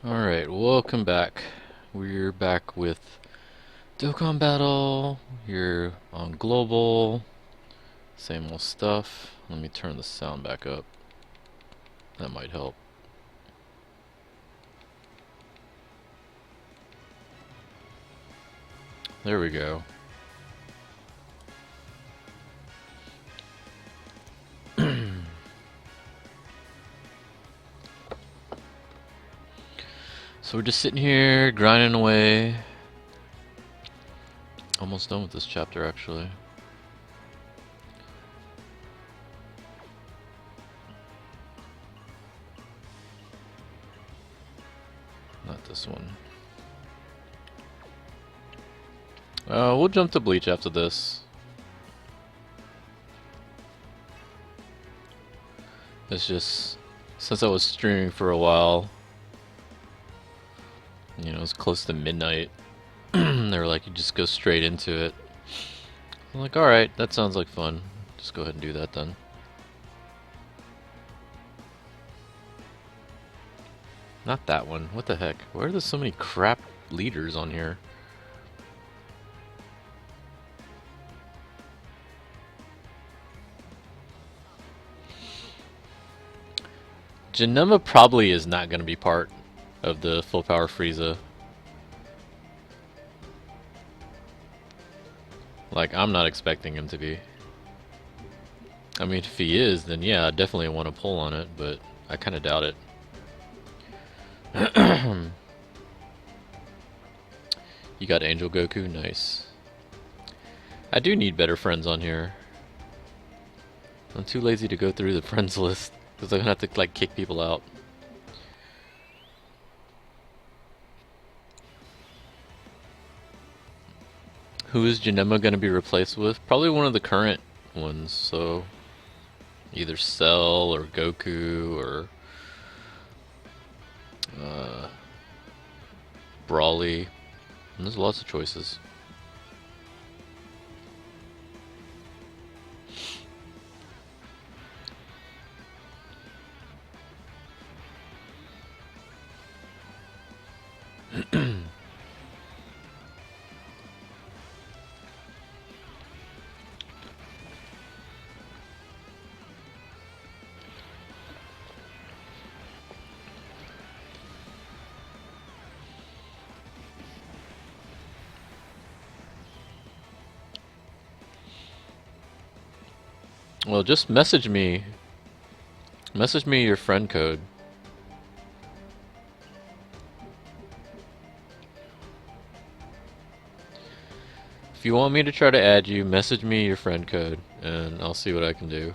Alright, welcome back. We're back with Dokkan Battle. You're on global. Same old stuff. Let me turn the sound back up. That might help. There we go. So we're just sitting here, grinding away. Almost done with this chapter, actually. Not this one. We'll jump to Bleach after this. It's just, since I was streaming for a while, you know, it's close to midnight. They were like, you just go straight into it. I'm like, alright, that sounds like fun. Just go ahead and do that then. Not that one. What the heck? Why are there so many crap leaders on here? Janema probably is not going to be part of the full power Frieza. Like, I'm not expecting him to be. I mean, if he is, then yeah, I definitely want to pull on it, but I kind of doubt it. You got Angel Goku? Nice. I do need better friends on here. I'm too lazy to go through the friends list, because I'm going to have to, like, kick people out. Who is Janema going to be replaced with? Probably one of the current ones, so either Cell or Goku or Brawly. And there's lots of choices. Well, just message me. Message me your friend code. If you want me to try to add you, message me your friend code, and I'll see what I can do.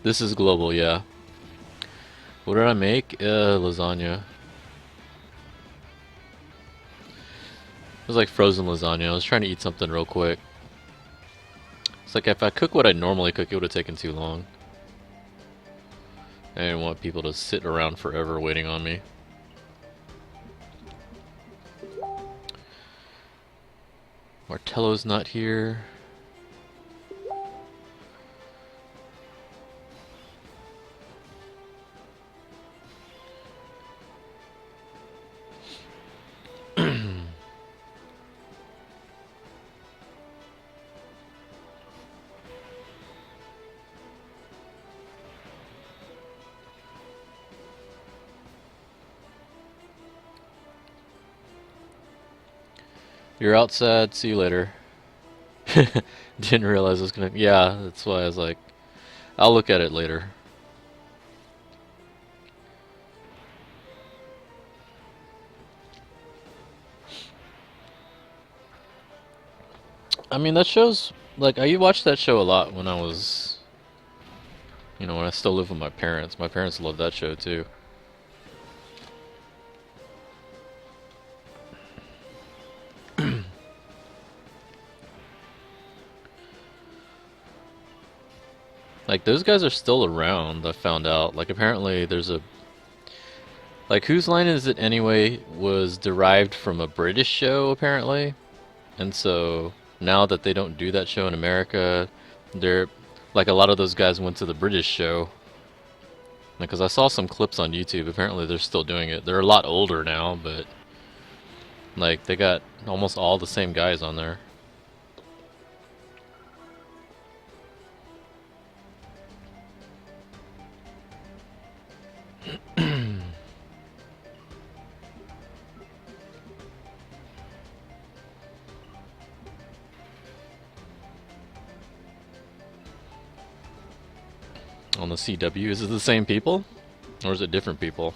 This is global, yeah. What did I make? Lasagna. It was like frozen lasagna. I was trying to eat something real quick. It's like if I cook what I normally cook, it would have taken too long. I didn't want people to sit around forever waiting on me. Martello's not here. You're outside. See you later. Didn't realize I was gonna. Yeah, that's why I was like, I'll look at it later. I mean, that show's like I watched that show a lot when I was, you know, when I still lived with my parents. My parents loved that show too. Like, those guys are still around, I found out. Like, apparently there's a... Like, Whose Line Is It Anyway was derived from a British show, apparently. And so, now that they don't do that show in America, they're... Like, a lot of those guys went to the British show. Because I saw some clips on YouTube, apparently they're still doing it. They're a lot older now, but... Like, they got almost all the same guys on there. On the CW, is it the same people? Or is it different people?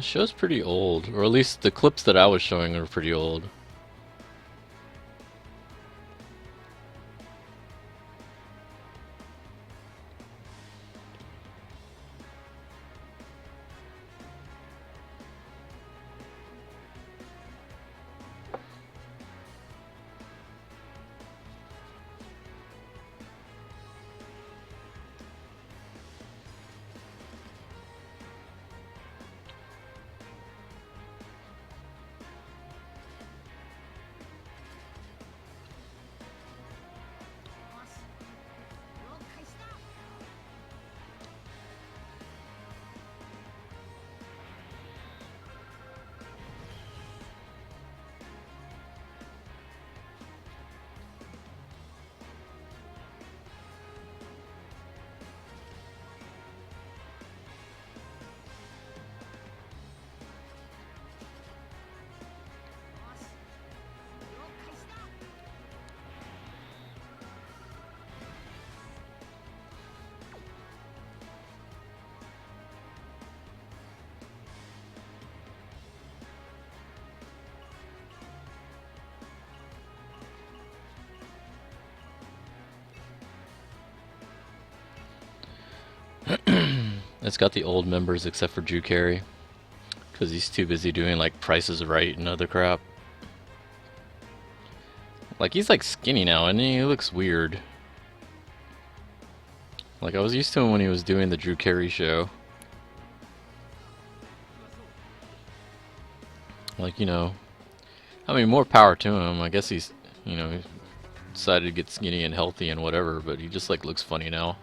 Show's pretty old, or at least the clips that I was showing are pretty old. It's got the old members except for Drew Carey, because he's too busy doing like Price is Right and other crap. Like, he's like skinny now and he looks weird. Like, I was used to him when he was doing the Drew Carey show. Like, you know, I mean, more power to him. I guess he's, you know, decided to get skinny and healthy and whatever, but he just like looks funny now.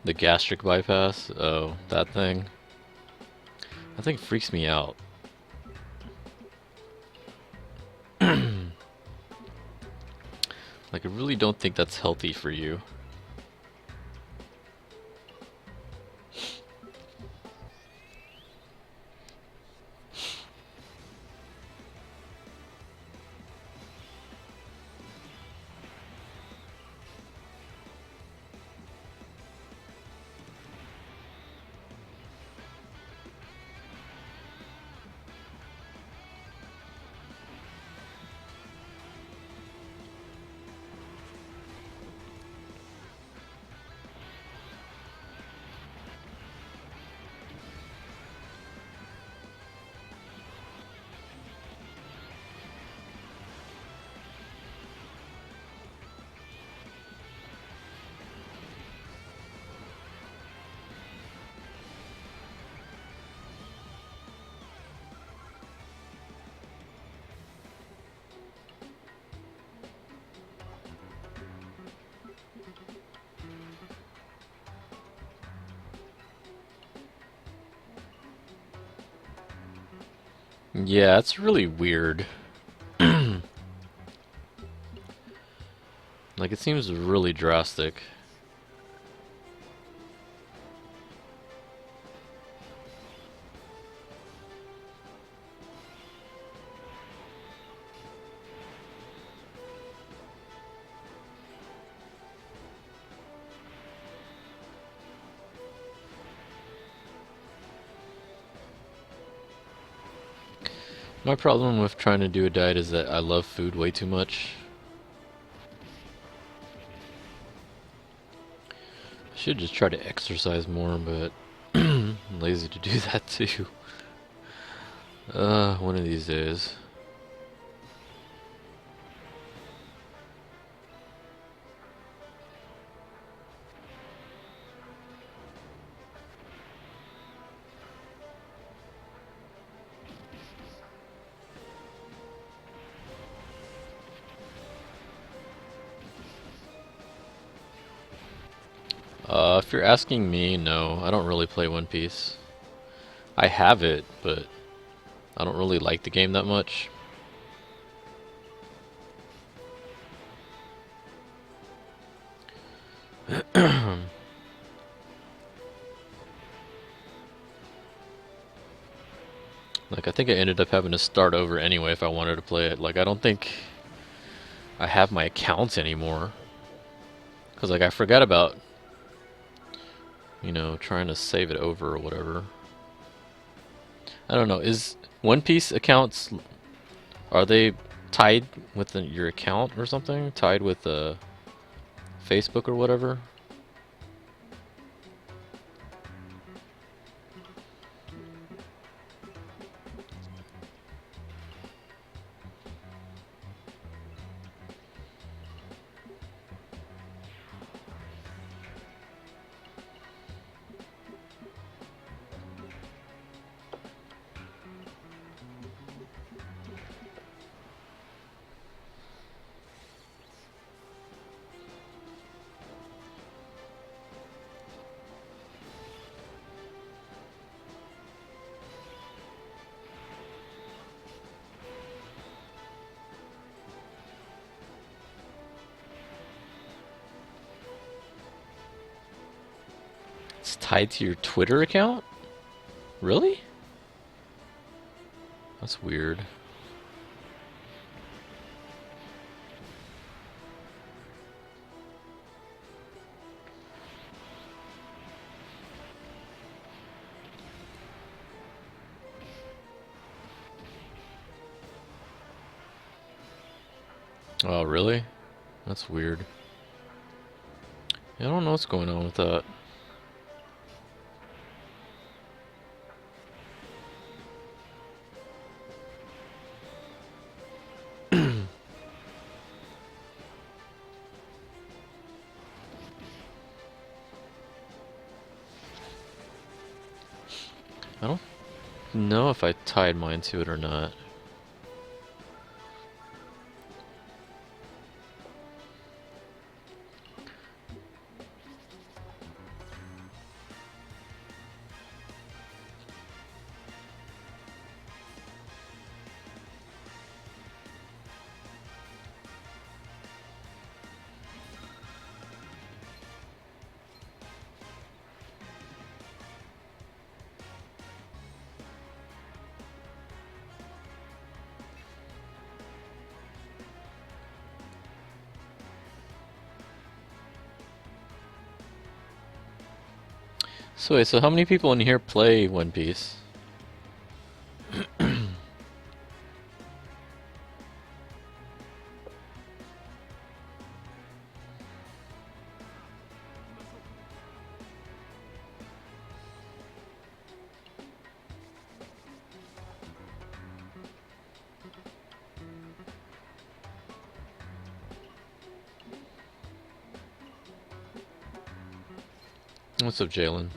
The gastric bypass? Oh, that thing. That thing freaks me out. Like, I really don't think that's healthy for you. Yeah, it's really weird. Like, it seems really drastic. My problem with trying to do a diet is that I love food way too much. I should just try to exercise more, but I'm lazy to do that too. One of these days. If you're asking me, no, I don't really play One Piece. I have it, but I don't really like the game that much. Like, I think I ended up having to start over anyway if I wanted to play it. Like, I don't think I have my accounts anymore. Because, like, I forgot about, trying to save it over or whatever. I don't know. Is One Piece accounts, are they tied with your account or something? Tied with Facebook or whatever? It's tied to your Twitter account? Really? That's weird. Oh, really? That's weird. I don't know what's going on with that. I don't know if I tied mine to it or not. So wait, so how many people in here play One Piece? What's up, Jalen?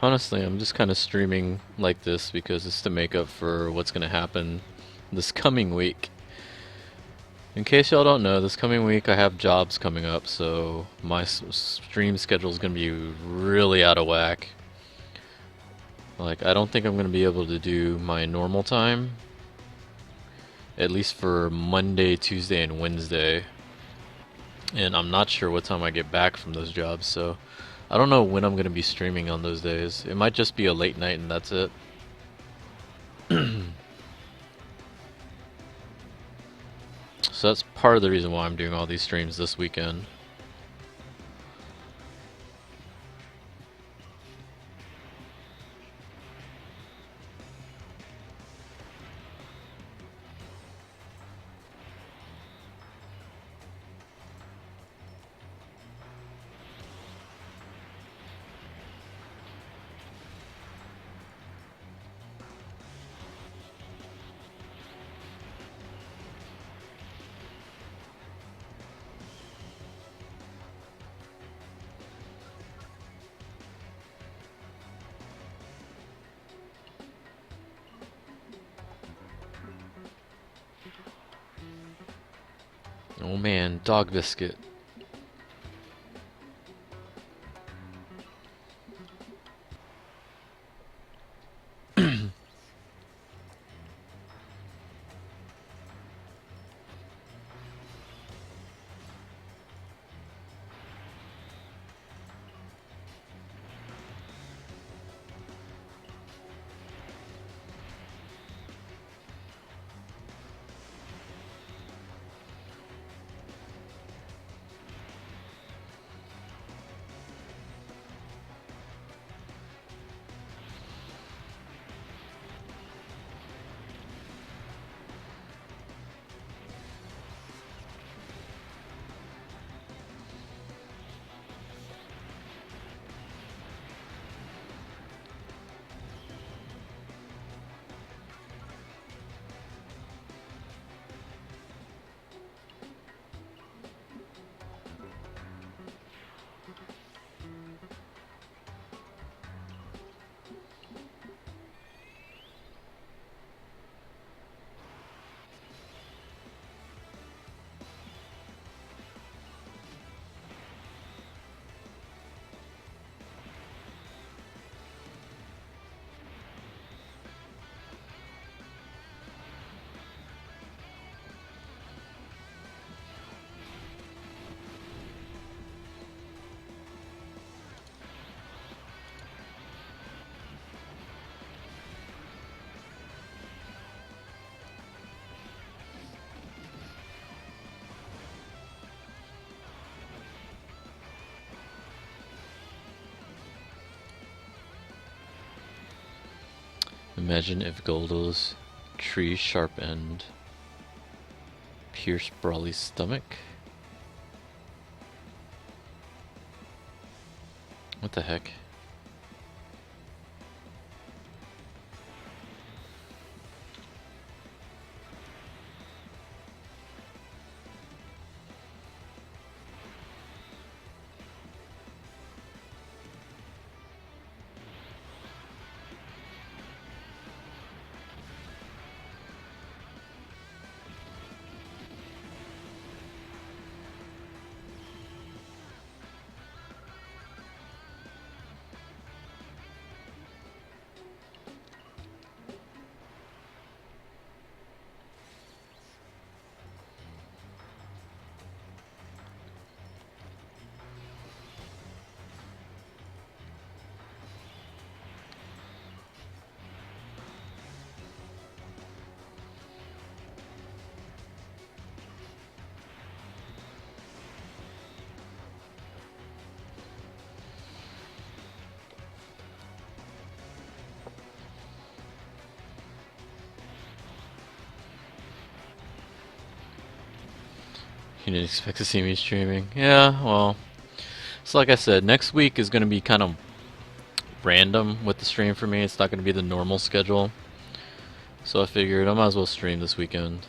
Honestly, I'm just kind of streaming like this because it's to make up for what's going to happen this coming week. In case y'all don't know, this coming week I have jobs coming up, so my stream schedule is going to be really out of whack. Like, I don't think I'm going to be able to do my normal time, at least for Monday, Tuesday, and Wednesday. And I'm not sure what time I get back from those jobs, so I don't know when I'm going to be streaming on those days. It might just be a late night and that's it. So that's part of the reason why I'm doing all these streams this weekend. Oh man, dog biscuit. Imagine if Goldo's tree sharp end pierced Brawly's stomach. What the heck? You didn't expect to see me streaming. Yeah, well, it's like I said, next week is going to be kind of random with the stream for me. It's not going to be the normal schedule. So I figured I might as well stream this weekend.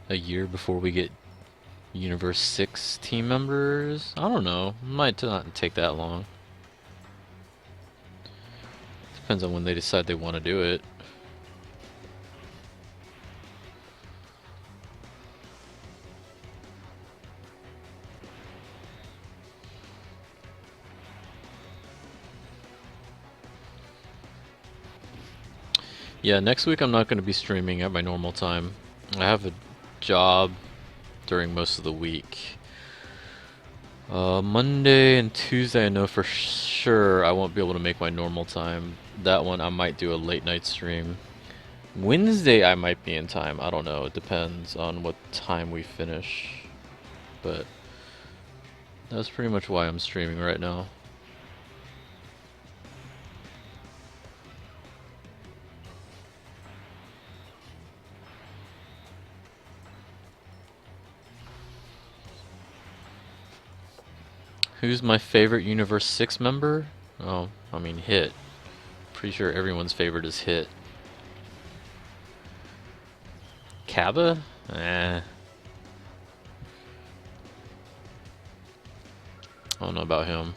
a year before we get Universe 6 team members. I don't know. Might not take that long. Depends on when they decide they want to do it. Yeah, next week I'm not going to be streaming at my normal time. I have a job during most of the week. Monday and Tuesday I know for sure I won't be able to make my normal time. That one I might do a late night stream. Wednesday I might be in time. I don't know. It depends on what time we finish. But that's pretty much why I'm streaming right now. Who's my favorite Universe 6 member? Oh, I mean Hit. Pretty sure everyone's favorite is Hit. Kaba? Eh. I don't know about him.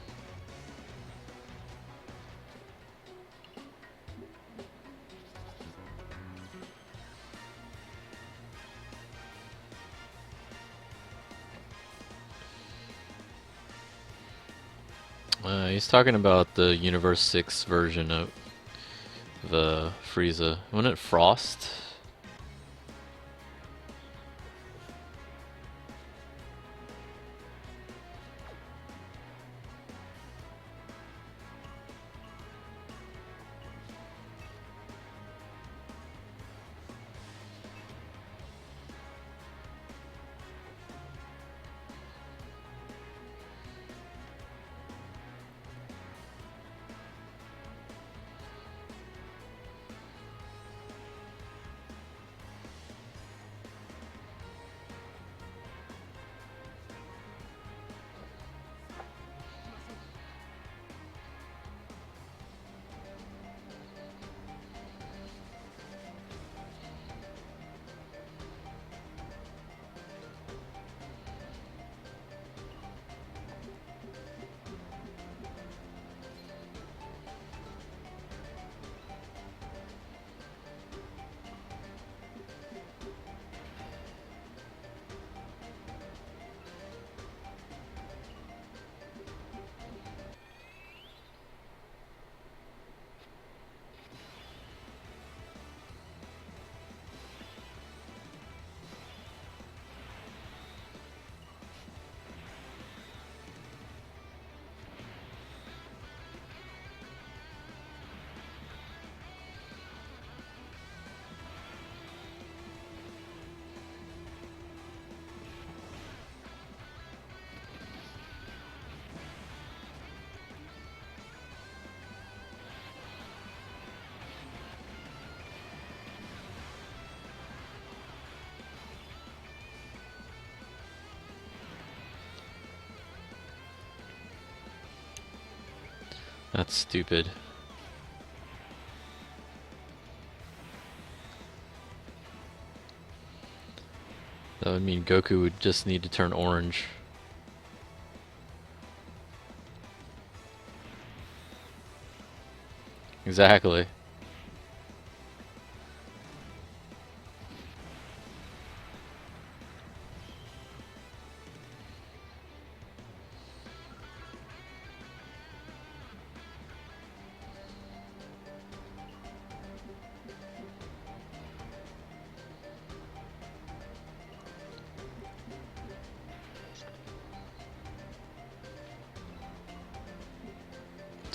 He's talking about the Universe 6 version of Frieza. Wasn't it Frost? That's stupid. That would mean Goku would just need to turn orange. Exactly.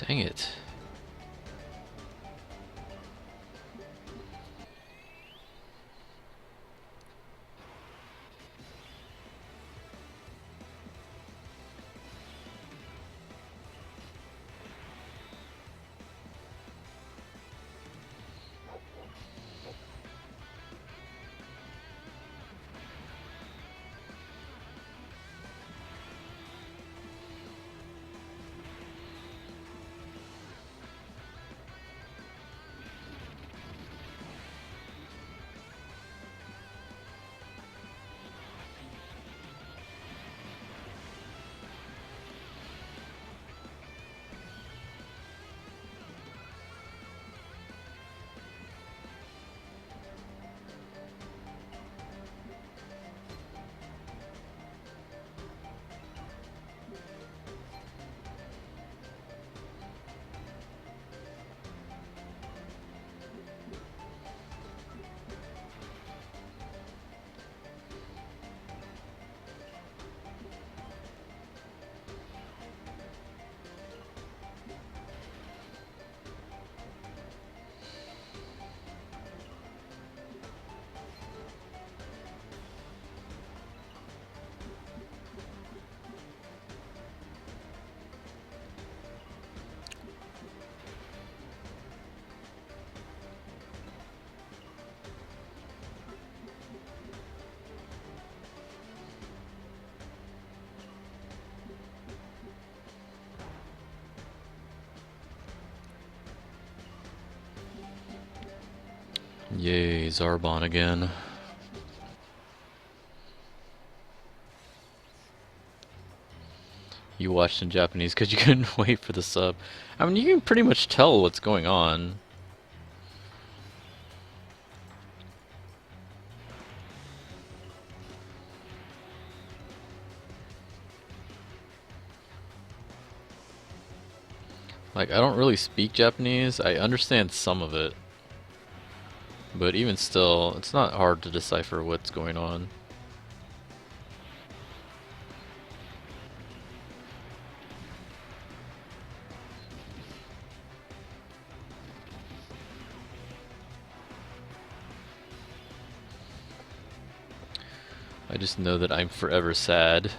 Dang it. Yay, Zarbon again. You watched in Japanese because you couldn't wait for the sub. I mean, you can pretty much tell what's going on. Like, I don't really speak Japanese. I understand some of it. But even still, it's not hard to decipher what's going on. I just know that I'm forever sad.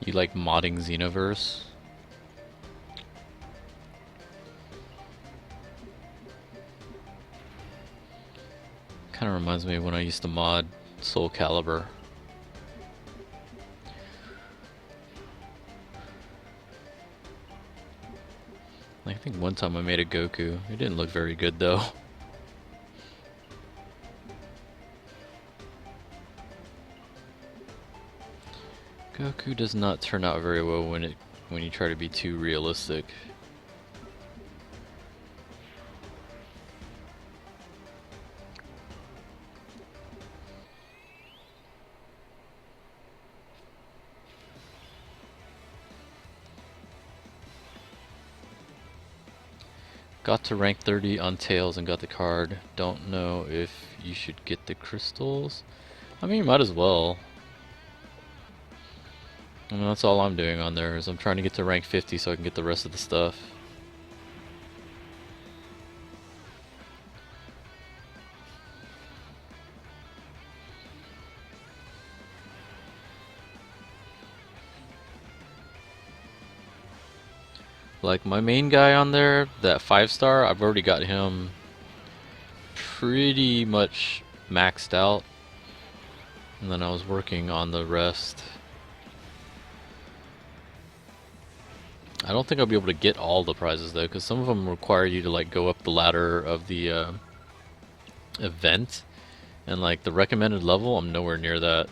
You like modding Xenoverse? Kind of reminds me of when I used to mod Soul Calibur. I think one time I made a Goku. It didn't look very good though. Goku does not turn out very well when you try to be too realistic. Got to rank 30 on Tails and got the card. Don't know if you should get the crystals. I mean, you might as well. I mean, that's all I'm doing on there, is I'm trying to get to rank 50 so I can get the rest of the stuff. Like, my main guy on there, that 5-star, I've already got him pretty much maxed out. And then I was working on the rest. I don't think I'll be able to get all the prizes though, because some of them require you to like go up the ladder of the event, and like the recommended level, I'm nowhere near that.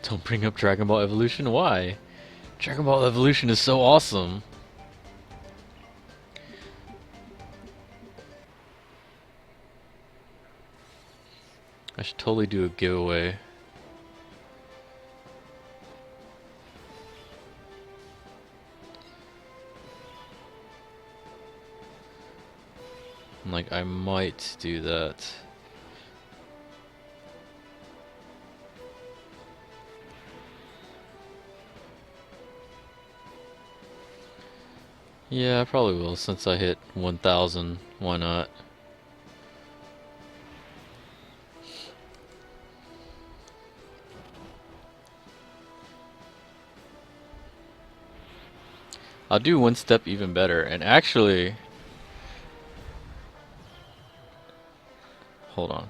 Don't bring up Dragon Ball Evolution. Why? Dragon Ball Evolution is so awesome. I should totally do a giveaway. Like, I might do that. Yeah, I probably will, since I hit 1,000. Why not? I'll do one step even better, and actually... Hold on.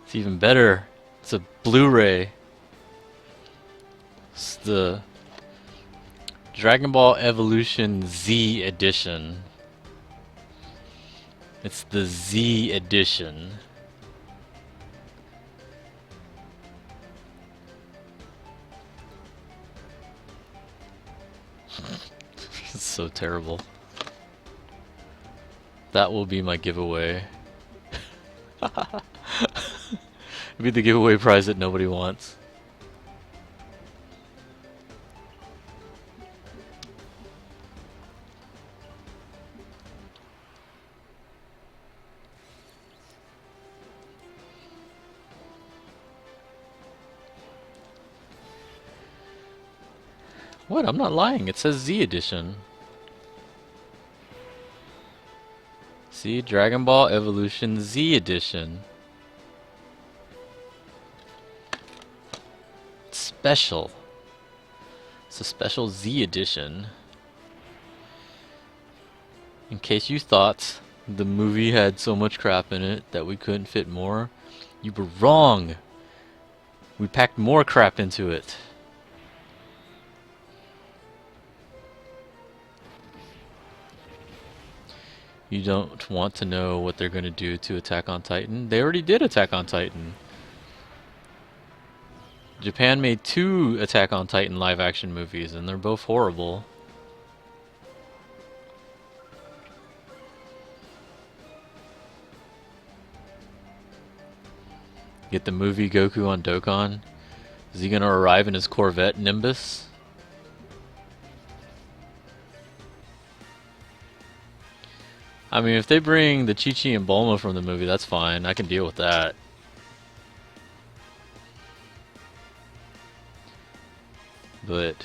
It's even better. It's a Blu-ray. It's the Dragon Ball Evolution Z edition. It's the Z edition. It's so terrible. That will be my giveaway. It'll be the giveaway prize that nobody wants. What? I'm not lying. It says Z edition. See, Dragon Ball Evolution Z edition. It's special. It's a special Z edition. In case you thought the movie had so much crap in it that we couldn't fit more, you were wrong. We packed more crap into it. You don't want to know what they're going to do to Attack on Titan? They already did Attack on Titan. Japan made 2 Attack on Titan live action movies and they're both horrible. Get the movie Goku on Dokkan? Is he gonna arrive in his Corvette Nimbus? I mean, if they bring the Chi-Chi and Bulma from the movie, that's fine. I can deal with that. But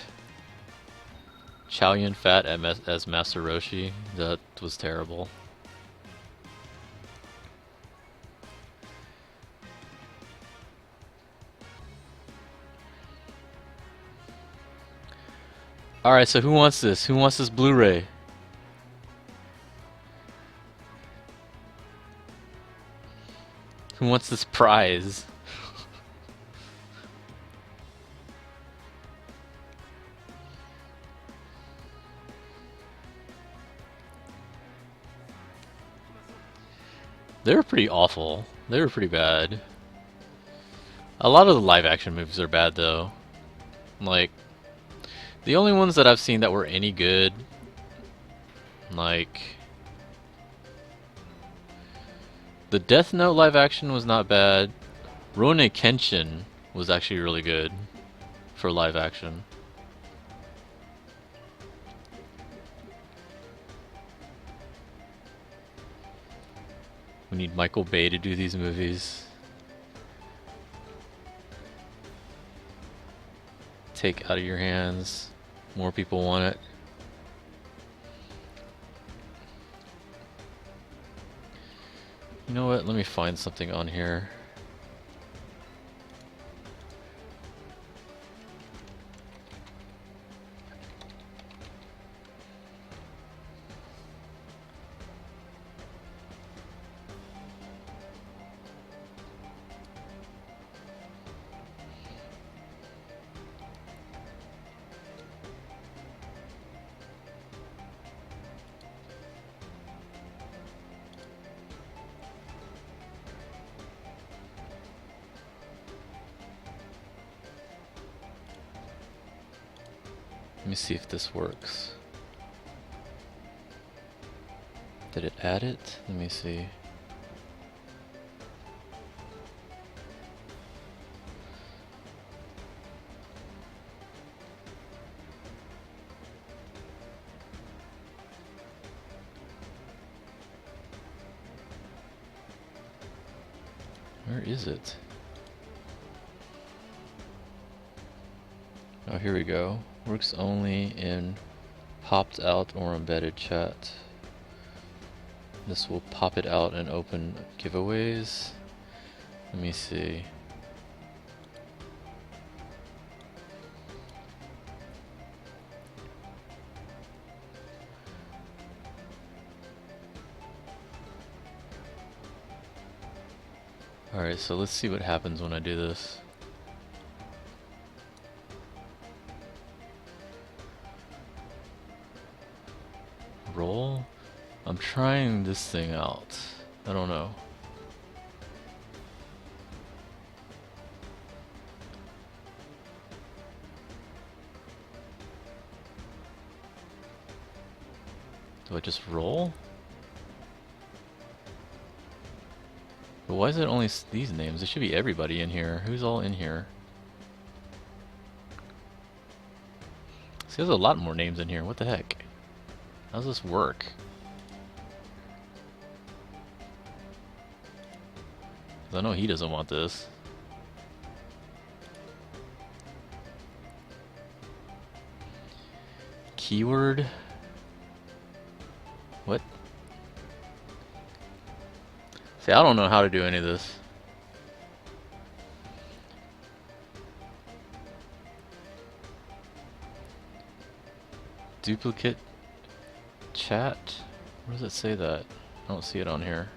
Chow Yun-Fat as Master Roshi, that was terrible. Alright, so who wants this? Who wants this Blu-ray? Who wants this prize? They were pretty awful. They were pretty bad. A lot of the live action movies are bad though. Like, the only ones that I've seen that were any good, like, the Death Note live action was not bad. Rurouni Kenshin was actually really good for live action. We need Michael Bay to do these movies. Take out of your hands. More people want it. You know what? Let me find something on here. Let me see if this works. Did it add it? Let me see. Where is it? Oh, here we go. Works only in popped out or embedded chat. This will pop it out and open giveaways. Let me see. Alright, so let's see what happens when I do this. Roll? I'm trying this thing out. I don't know. Do I just roll? But why is it only these names? It should be everybody in here. Who's all in here? See, there's a lot more names in here. What the heck? How does this work? I know he doesn't want this. Keyword? What? See, I don't know how to do any of this. Duplicate chat? Where does it say that? I don't see it on here.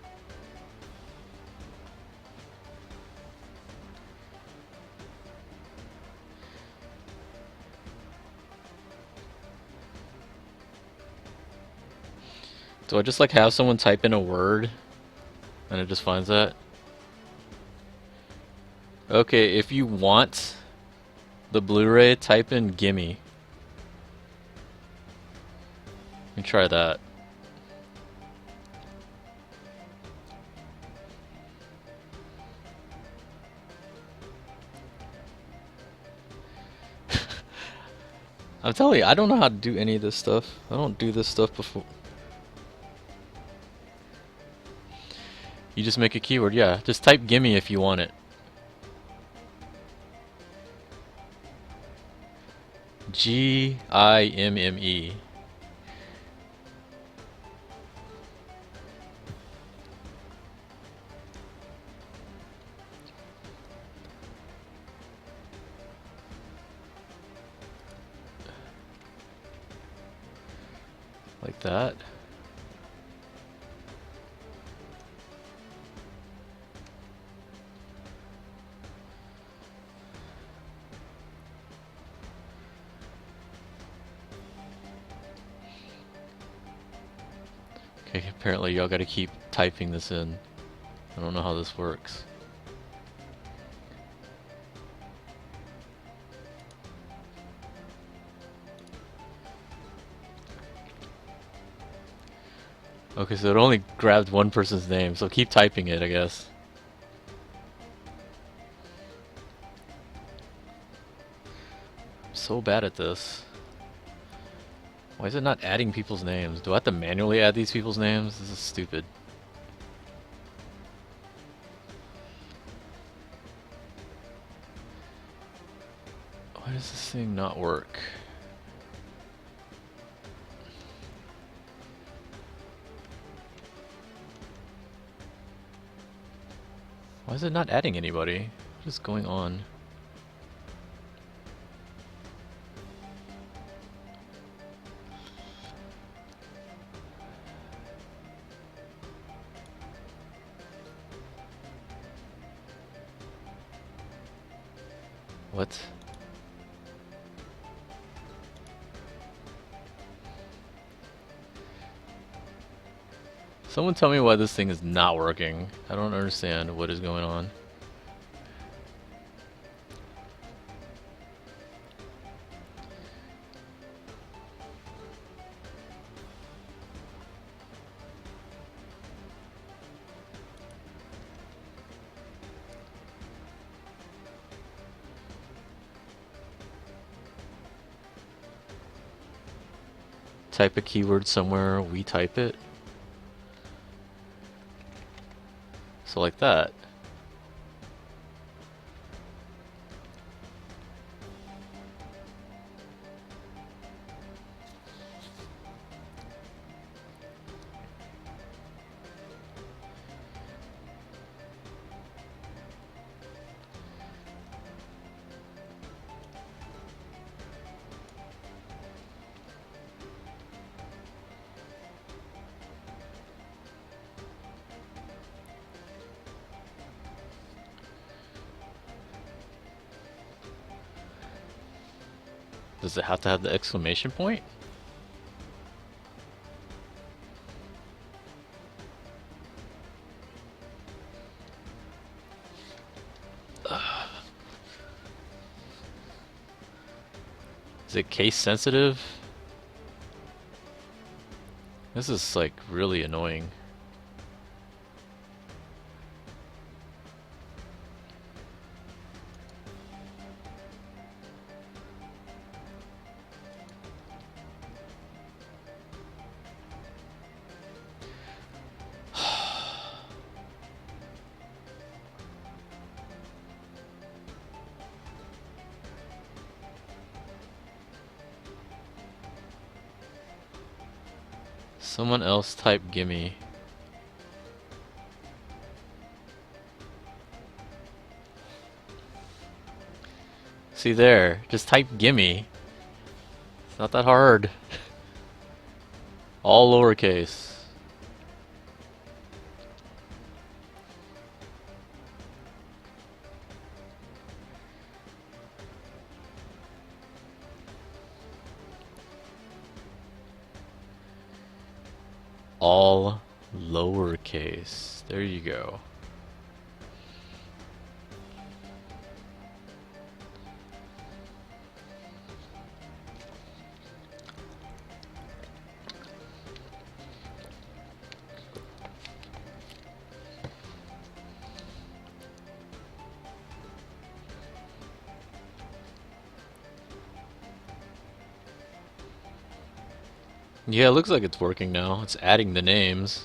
Do I just like have someone type in a word and it just finds that? Okay, if you want the Blu-ray, type in gimme. Let me try that. I'm telling you, I don't know how to do any of this stuff. I don't do this stuff before. You just make a keyword, yeah. Just type gimme if you want it. Gimme. Like that. Okay, apparently y'all gotta keep typing this in. I don't know how this works. Okay, so it only grabbed one person's name, so keep typing it, I guess. I'm so bad at this. Why is it not adding people's names? Do I have to manually add these people's names? This is stupid. Why does this thing not work? Why is it not adding anybody? What is going on? What? Someone tell me why this thing is not working. I don't understand what is going on. Type a keyword somewhere, we type it. So like that. Does it have to have the exclamation point? Is it case sensitive? This is like really annoying. Someone else type gimme. See there, just type gimme. It's not that hard. All lowercase. All lowercase. There you go. Yeah, it looks like it's working now. It's adding the names.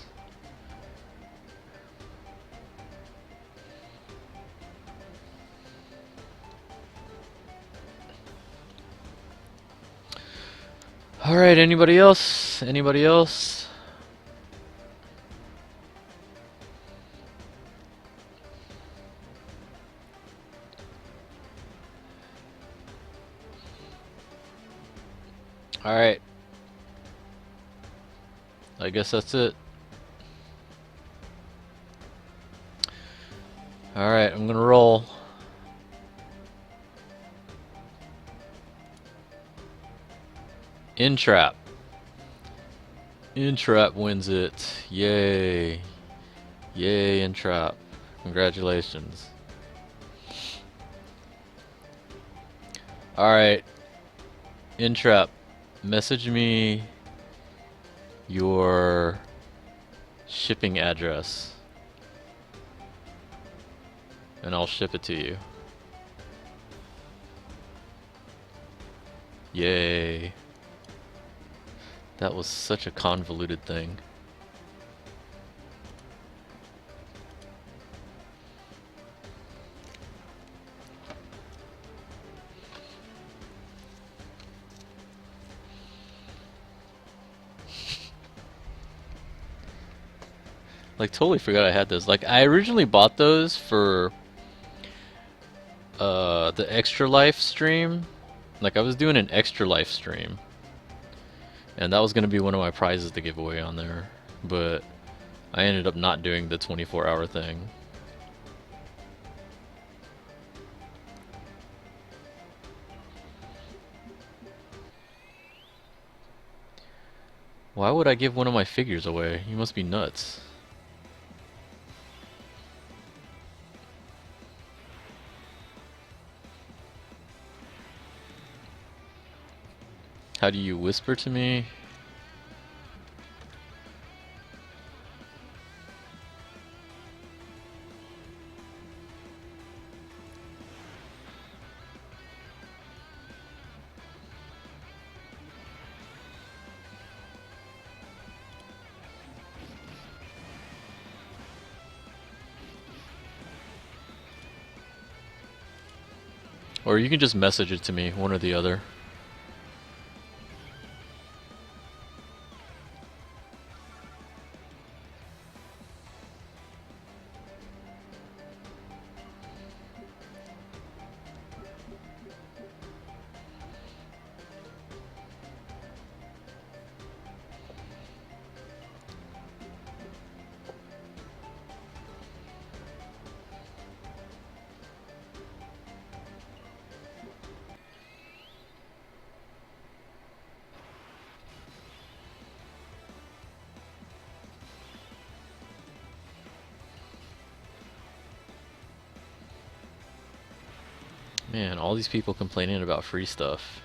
Alright, anybody else? Anybody else? Alright. I guess that's it. Alright, I'm gonna roll. Intrap. Intrap wins it. Yay. Yay, Intrap. Congratulations. Alright. Intrap, message me your shipping address and I'll ship it to you. Yay. That was such a convoluted thing. Like, totally forgot I had those. Like, I originally bought those for the Extra Life stream. Like, I was doing an Extra Life stream, and that was going to be one of my prizes to give away on there, but I ended up not doing the 24-hour thing. Why would I give one of my figures away? You must be nuts. How do you whisper to me? Or you can just message it to me, one or the other. Man, all these people complaining about free stuff.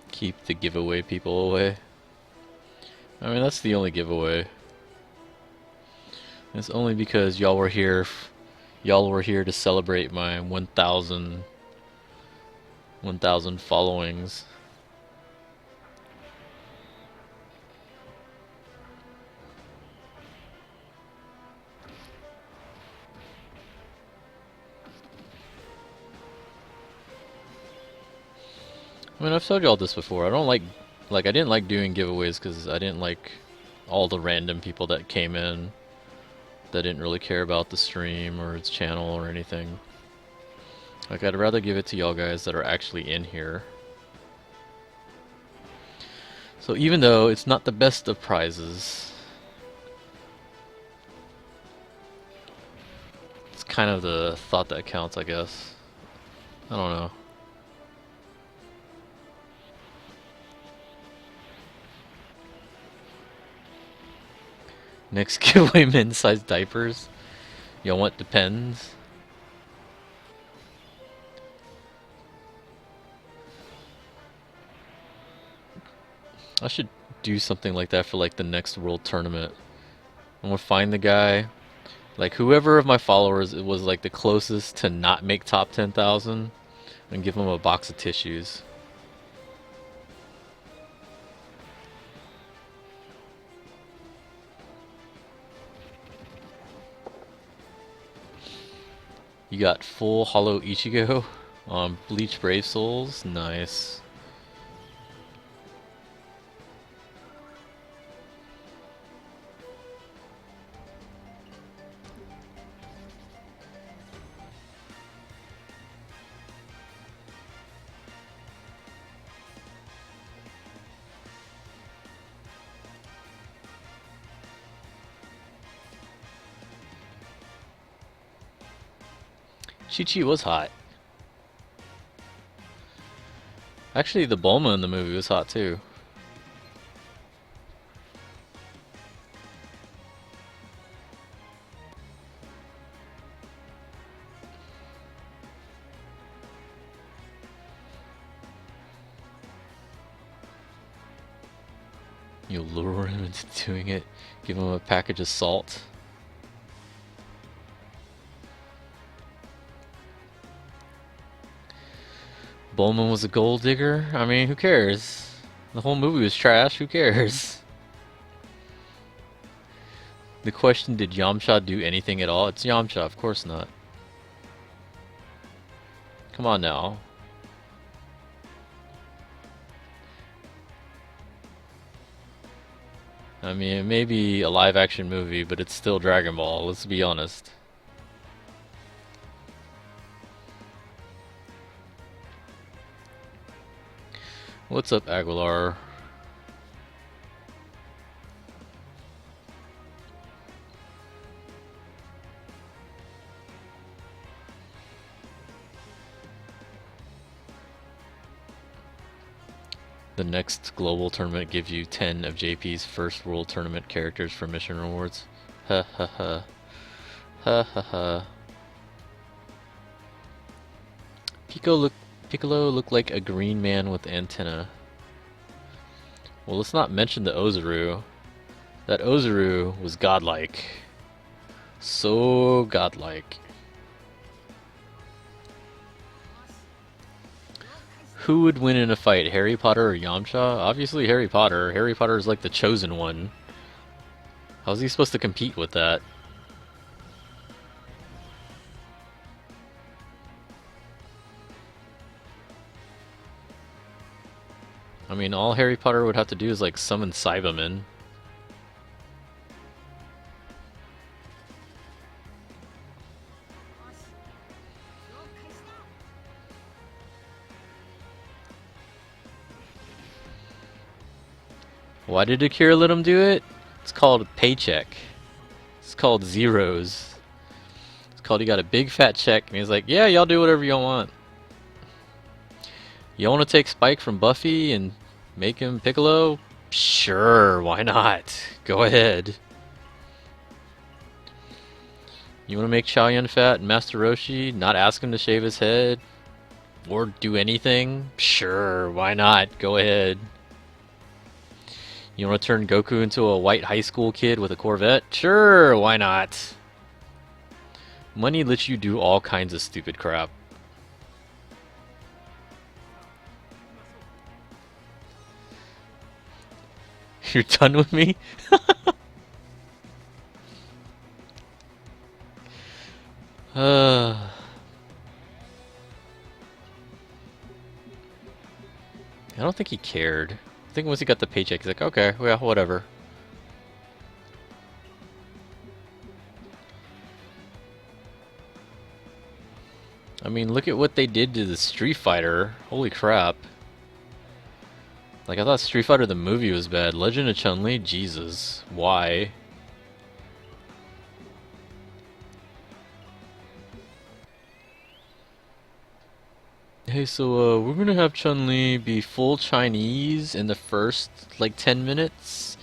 Keep the giveaway people away. I mean, that's the only giveaway. It's only because y'all were here. Y'all were here to celebrate my 1,000 followings. I mean, I've told y'all this before. I don't like I didn't like doing giveaways because I didn't like all the random people that came in that didn't really care about the stream or its channel or anything. Like, I'd rather give it to y'all guys that are actually in here. So even though it's not the best of prizes, it's kind of the thought that counts, I guess. I don't know. Next giveaway, men's-sized diapers. Y'all want Depends? I should do something like that for like the next world tournament. I'm gonna find the guy, like whoever of my followers it was like the closest to not make top 10,000, and give him a box of tissues. You got full hollow Ichigo on Bleach Brave Souls. Nice. Chi-Chi was hot. Actually, the Bulma in the movie was hot too. You lure him into doing it. Give him a package of salt. Bowman was a gold digger? I mean, who cares? The whole movie was trash, who cares? The question, did Yamcha do anything at all? It's Yamcha, of course not. Come on now. I mean, it may be a live action movie, but it's still Dragon Ball, let's be honest. What's up, Aguilar? The next global tournament gives you 10 of JP's first world tournament characters for mission rewards. Ha ha ha. Ha ha ha. Piccolo looked like a green man with antenna. Well, let's not mention the Ozaru. That Ozaru was godlike. So godlike. Who would win in a fight, Harry Potter or Yamcha? Obviously Harry Potter. Harry Potter is like the chosen one. How's he supposed to compete with that? I mean, all Harry Potter would have to do is like summon Cybermen. Why did Akira let him do it? It's called a paycheck. It's called zeros. It's called he got a big fat check and he's like, yeah, y'all do whatever y'all want. You want to take Spike from Buffy and make him Piccolo? Sure, why not? Go ahead. You want to make Chow Yun fat and Master Roshi, not ask him to shave his head? Or do anything? Sure, why not? Go ahead. You want to turn Goku into a white high school kid with a Corvette? Sure, why not? Money lets you do all kinds of stupid crap. You're done with me? I don't think he cared. I think once he got the paycheck, he's like, okay, well, whatever. I mean, look at what they did to the Street Fighter. Holy crap. Like, I thought Street Fighter the movie was bad. Legend of Chun-Li? Jesus. Why? Hey, so, we're gonna have Chun-Li be full Chinese in the first, like, 10 minutes.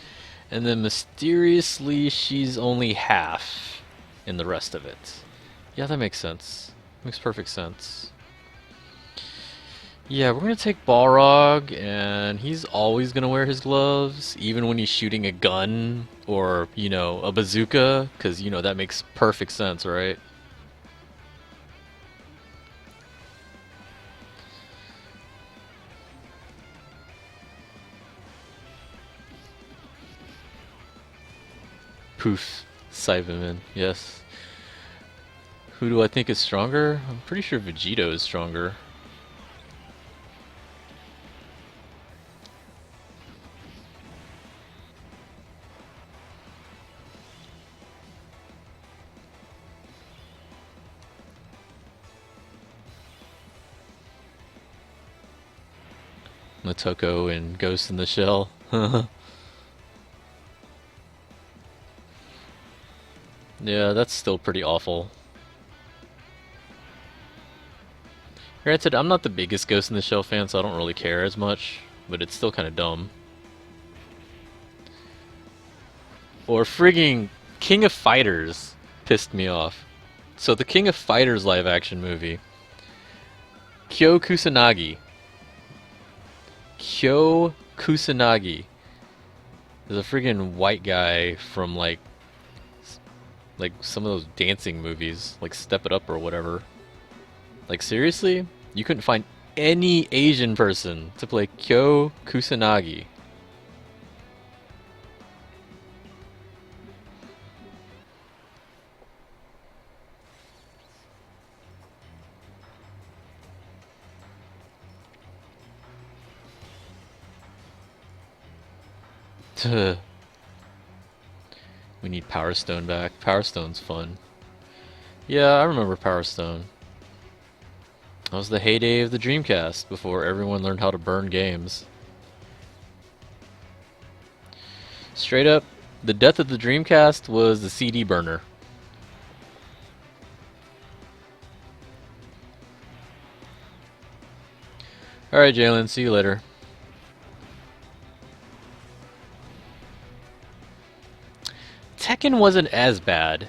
And then mysteriously, she's only half in the rest of it. Yeah, that makes sense. Makes perfect sense. Yeah, we're gonna take Balrog, and he's always gonna wear his gloves, even when he's shooting a gun or, you know, a bazooka, because, you know, that makes perfect sense, right? Poof. Cyberman, yes. Who do I think is stronger? I'm pretty sure Vegito is stronger. Motoko and Ghost in the Shell. Yeah, that's still pretty awful. Granted, I'm not the biggest Ghost in the Shell fan, so I don't really care as much, but it's still kind of dumb. Or frigging King of Fighters pissed me off. So the King of Fighters live action movie, Kyo Kusanagi. Kyo Kusanagi is a friggin' white guy from like some of those dancing movies, like Step It Up or whatever. Like, seriously? You couldn't find any Asian person to play Kyo Kusanagi. We need Power Stone back. Power Stone's fun. Yeah, I remember Power Stone. That was the heyday of the Dreamcast, before everyone learned how to burn games. Straight up, the death of the Dreamcast was the CD burner. Alright, Jalen, see you later. Tekken wasn't as bad.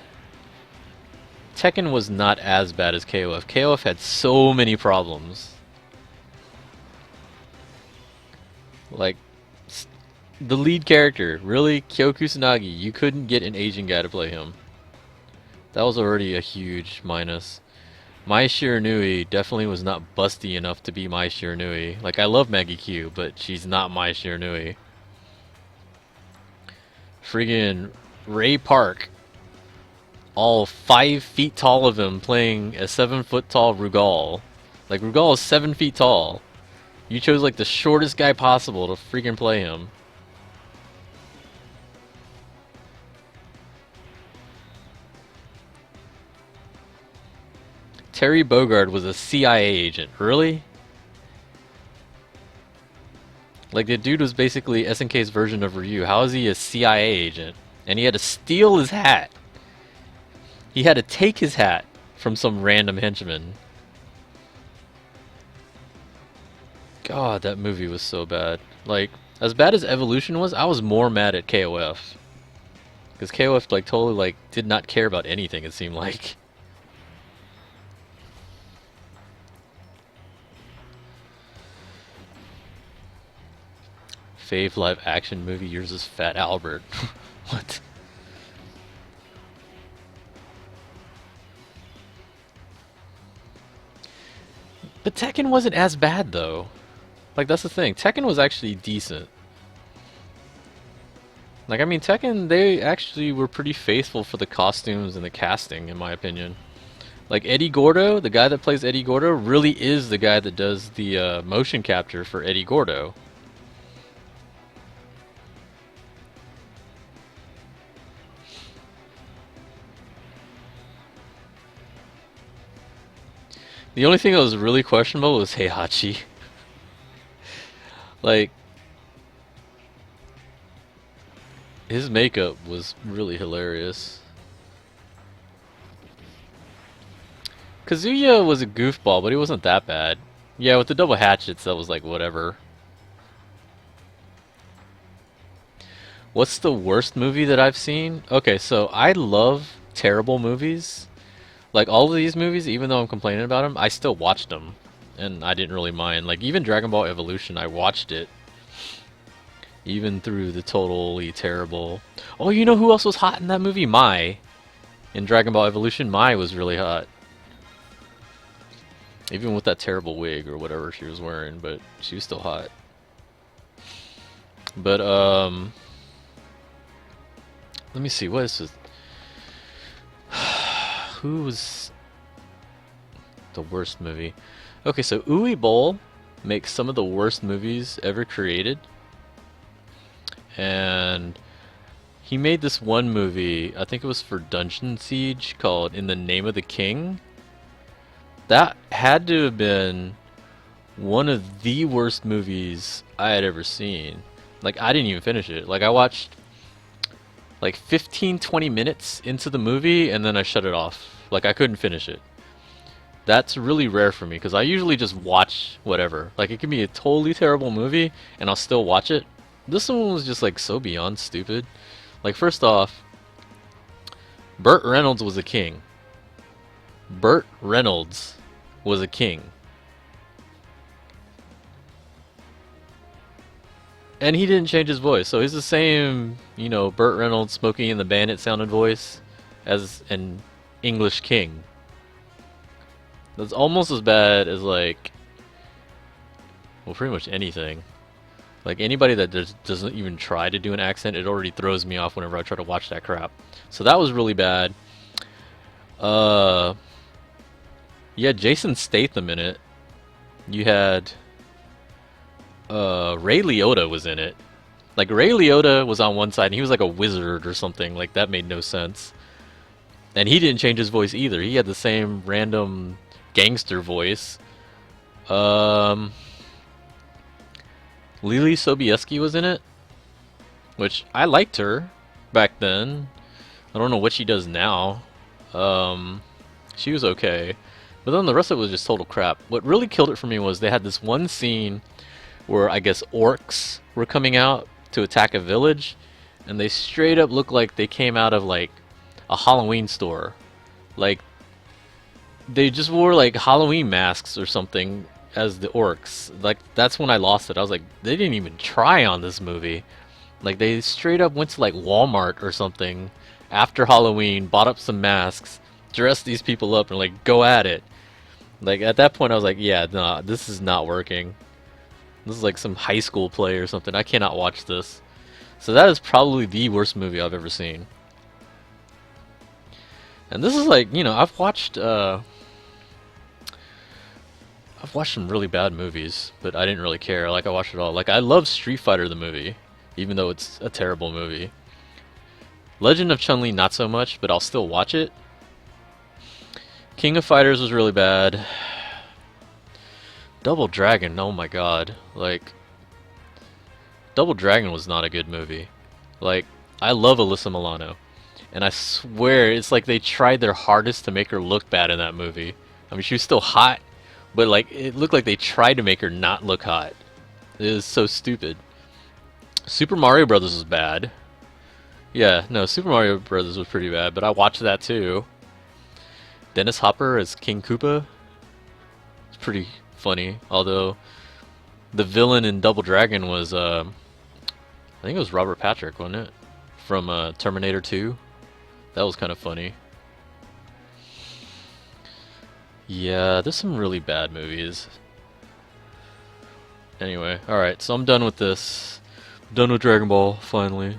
Tekken was not as bad as KOF. KOF had so many problems. Like, the lead character, really, Kyo Kusanagi, you couldn't get an Asian guy to play him. That was already a huge minus. Mai Shiranui definitely was not busty enough to be Mai Shiranui. Like, I love Maggie Q, but she's not Mai Shiranui. Friggin' Ray Park, all 5 feet tall of him, playing a 7-foot tall Rugal. Like, Rugal is 7 feet tall. You chose like the shortest guy possible to freaking play him. Terry Bogard was a CIA agent. Really? Like, the dude was basically SNK's version of Ryu. How is he a CIA agent? And he had to steal his hat. He had to take his hat from some random henchman. God, that movie was so bad. Like, as bad as Evolution was, I was more mad at KOF. Because KOF, like, totally, like, did not care about anything, it seemed like. Fave live action movie, yours is Fat Albert. What? But Tekken wasn't as bad, though. Like, that's the thing. Tekken was actually decent. Like, I mean, Tekken, they actually were pretty faithful for the costumes and the casting, in my opinion. Like, Eddie Gordo, the guy that plays Eddie Gordo, really is the guy that does the motion capture for Eddie Gordo. The only thing that was really questionable was Heihachi. Like, his makeup was really hilarious. Kazuya was a goofball, but he wasn't that bad. Yeah, with the double hatchets, that was like whatever. What's the worst movie that I've seen? Okay, so I love terrible movies. Like, all of these movies, even though I'm complaining about them, I still watched them. And I didn't really mind. Like, even Dragon Ball Evolution, I watched it. Even through the totally terrible... Oh, you know who else was hot in that movie? Mai. In Dragon Ball Evolution, Mai was really hot. Even with that terrible wig or whatever she was wearing, but she was still hot. But, let me see, what is this? Who was the worst movie? Okay, so Uwe Boll makes some of the worst movies ever created. And he made this one movie, I think it was for Dungeon Siege, called In the Name of the King. That had to have been one of the worst movies I had ever seen. Like, I didn't even finish it. Like, I watched like 15-20 minutes into the movie and then I shut it off. Like, I couldn't finish it. That's really rare for me because I usually just watch whatever. Like, it can be a totally terrible movie and I'll still watch it. This one was just like so beyond stupid. Like, first off, Burt Reynolds was a king. Burt Reynolds was a king. And he didn't change his voice, so he's the same, you know, Burt Reynolds, Smokey and the Bandit sounded voice as an English king. That's almost as bad as, like, well, pretty much anything. Like, anybody that doesn't even try to do an accent, it already throws me off whenever I try to watch that crap. So that was really bad. Yeah, Jason Statham in it. You had Ray Liotta was in it. Like, Ray Liotta was on one side and he was like a wizard or something. Like, that made no sense. And he didn't change his voice either. He had the same random gangster voice. Lily Sobieski was in it, which I liked her back then. I don't know what she does now. She was okay. But then the rest of it was just total crap. What really killed it for me was they had this one scene where I guess orcs were coming out to attack a village, and they straight up looked like they came out of like a Halloween store. Like, they just wore like Halloween masks or something, as the orcs. Like, that's when I lost it. I was like, they didn't even try on this movie. Like, they straight up went to like Walmart or something after Halloween, bought up some masks, dressed these people up, and like, go at it. Like, at that point, I was like, yeah, nah, this is not working. This is like some high school play or something. I cannot watch this. So that is probably the worst movie I've ever seen. And this is like, you know, I've watched some really bad movies, but I didn't really care. Like, I watched it all. Like, I love Street Fighter the movie, even though it's a terrible movie. Legend of Chun-Li not so much, but I'll still watch it. King of Fighters was really bad. Double Dragon, oh my god. Like, Double Dragon was not a good movie. Like, I love Alyssa Milano, and I swear it's like they tried their hardest to make her look bad in that movie. I mean, she was still hot, but like, it looked like they tried to make her not look hot. It is so stupid. Super Mario Brothers was bad. Yeah, no, Super Mario Brothers was pretty bad, but I watched that too. Dennis Hopper as King Koopa. It's pretty funny, although the villain in Double Dragon was, I think it was Robert Patrick, wasn't it? From Terminator 2. That was kind of funny. Yeah, there's some really bad movies. Anyway, alright, so I'm done with this. I'm done with Dragon Ball, finally.